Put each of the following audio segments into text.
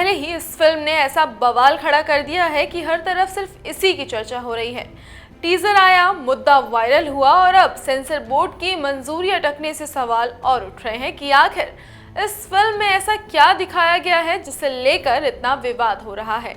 पहले ही इस फिल्म ने ऐसा बवाल खड़ा कर दिया है कि हर तरफ सिर्फ इसी की चर्चा हो रही है। टीजर आया, मुद्दा वायरल हुआ और अब सेंसर बोर्ड की मंजूरी अटकने से सवाल और उठ रहे हैं कि आखिर इस फिल्म में ऐसा क्या दिखाया गया है जिसे लेकर इतना विवाद हो रहा है।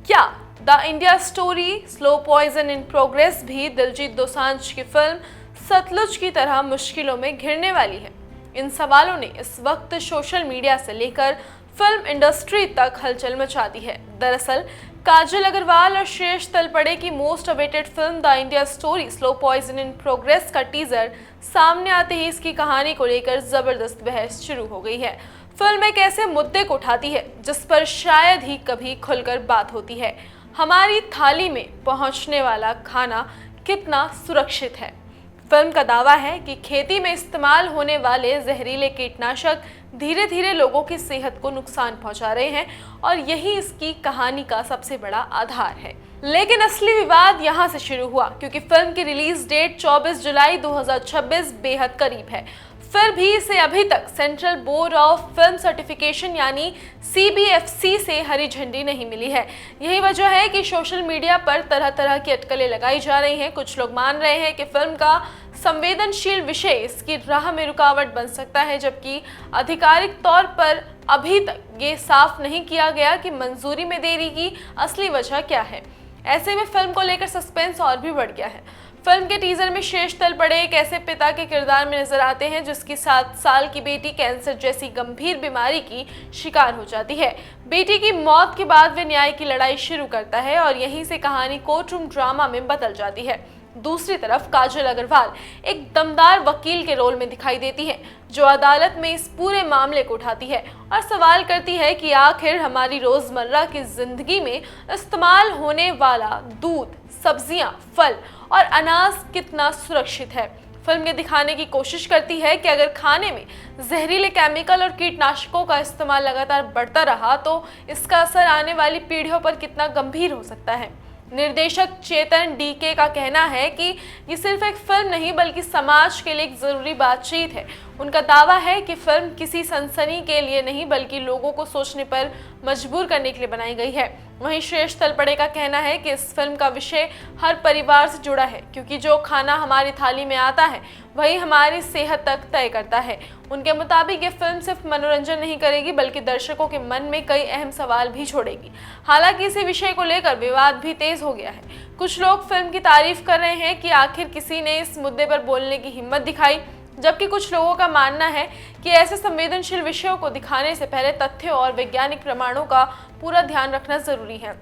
क्या the India story slow poison in progress भी दिलजीत दोसांझ की फिल्म सतलुज की तरह मुश्किलों में घिरने वाली है? इन सवालों ने इस वक्त सोशल मीडिया से लेकर फिल्म इंडस्ट्री तक हलचल मचा दी है। दरअसल काजल अग्रवाल और श्रेयस तलपड़े की most awaited film the India story slow poison in progress का टीजर सामने आते ही इसकी कहानी को लेकर जबरदस्त बहस शुरू हो गई है। फिल्म एक ऐसे मुद्दे को उठाती है जिस पर शायद ही कभी खुलकर बात होती है। हमारी थाली में पहुंचने वाला खाना कितना सुरक्षित है। फिल्म का दावा है कि खेती में इस्तेमाल होने वाले जहरीले कीटनाशक धीरे धीरे लोगों की सेहत को नुकसान पहुंचा रहे हैं और यही इसकी कहानी का सबसे बड़ा आधार है। लेकिन असली विवाद यहां से शुरू हुआ क्योंकि फिल्म की रिलीज डेट 24 जुलाई 2026 बेहद करीब है। फिर भी इसे अभी तक central board of film certification यानी CBFC से हरी झंडी नहीं मिली है। यही वजह है कि सोशल मीडिया पर तरह तरह की अटकलें लगाई जा रही हैं। कुछ लोग मान रहे हैं कि फिल्म का संवेदनशील विषय इसकी राह में रुकावट बन सकता है, जबकि आधिकारिक तौर पर अभी तक ये साफ नहीं किया गया कि मंजूरी में देरी की असली वजह क्या है। ऐसे में फिल्म को लेकर सस्पेंस और भी बढ़ गया है। फिल्म के टीजर में श्रेयस तलपड़े एक ऐसे पिता के किरदार में नजर आते हैं जिसकी 7 साल की बेटी कैंसर जैसी गंभीर बीमारी की शिकार हो जाती है। बेटी की मौत के बाद वे न्याय की लड़ाई शुरू करता है और यहीं से कहानी कोर्ट रूम ड्रामा में बदल जाती है। दूसरी तरफ काजल अग्रवाल एक दमदार वकील के रोल में दिखाई देती है जो अदालत में इस पूरे मामले को उठाती है और सवाल करती है कि आखिर हमारी रोजमर्रा की जिंदगी में इस्तेमाल होने वाला दूध, सब्जियां, फल और अनाज कितना सुरक्षित है। फिल्म ये दिखाने की कोशिश करती है कि अगर खाने में जहरीले केमिकल और कीटनाशकों का इस्तेमाल लगातार बढ़ता रहा तो इसका असर आने वाली पीढ़ियों पर कितना गंभीर हो सकता है। निर्देशक चेतन DK का कहना है कि ये सिर्फ एक फिल्म नहीं बल्कि समाज के लिए एक जरूरी बातचीत है। उनका दावा है कि फिल्म किसी सनसनी के लिए नहीं बल्कि लोगों को सोचने पर मजबूर करने के लिए बनाई गई है। वहीं श्रेयस तलपड़े का कहना है कि इस फिल्म का विषय हर परिवार से जुड़ा है क्योंकि जो खाना हमारी थाली में आता है वही हमारी सेहत तक तय करता है। उनके मुताबिक ये फिल्म सिर्फ मनोरंजन नहीं करेगी बल्कि दर्शकों के मन में कई अहम सवाल भी छोड़ेगी। हालांकि इसी विषय को लेकर विवाद भी तेज हो गया है। कुछ लोग फिल्म की तारीफ कर रहे हैं कि आखिर किसी ने इस मुद्दे पर बोलने की हिम्मत दिखाई, जबकि कुछ लोगों का मानना है कि ऐसे संवेदनशील विषयों को दिखाने से पहले तथ्यों और वैज्ञानिक प्रमाणों का पूरा ध्यान रखना जरूरी है।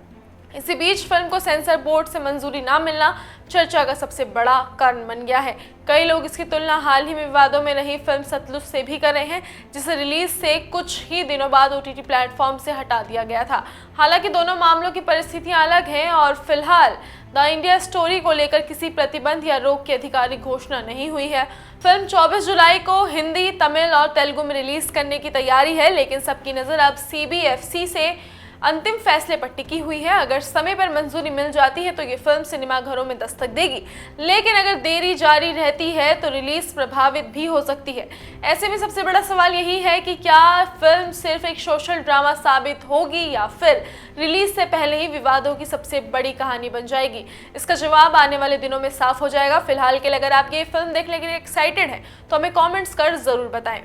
इसी बीच फिल्म को सेंसर बोर्ड से मंजूरी ना मिलना चर्चा का सबसे बड़ा कारण बन गया है। कई लोग इसकी तुलना हाल ही में विवादों में रही फिल्म सतलुज से भी कर रहे हैं जिसे रिलीज से कुछ ही दिनों बाद OTT प्लेटफॉर्म से हटा दिया गया था। हालांकि दोनों मामलों की परिस्थितियां अलग हैं और फिलहाल द इंडिया स्टोरी को लेकर किसी प्रतिबंध या रोक की आधिकारिक घोषणा नहीं हुई है। फिल्म 24 जुलाई को हिंदी, तमिल और तेलुगु में रिलीज करने की तैयारी है, लेकिन सबकी नज़र अब CBFC से अंतिम फैसले पर टिकी हुई है। अगर समय पर मंजूरी मिल जाती है तो ये फिल्म सिनेमाघरों में दस्तक देगी, लेकिन अगर देरी जारी रहती है तो रिलीज प्रभावित भी हो सकती है। ऐसे में सबसे बड़ा सवाल यही है कि क्या फिल्म सिर्फ एक सोशल ड्रामा साबित होगी या फिर रिलीज से पहले ही विवादों की सबसे बड़ी कहानी बन जाएगी। इसका जवाब आने वाले दिनों में साफ हो जाएगा। फिलहाल के लिए अगर आप ये फिल्म देखने के लिए एक्साइटेड हैं तो हमें कॉमेंट्स कर जरूर बताएं।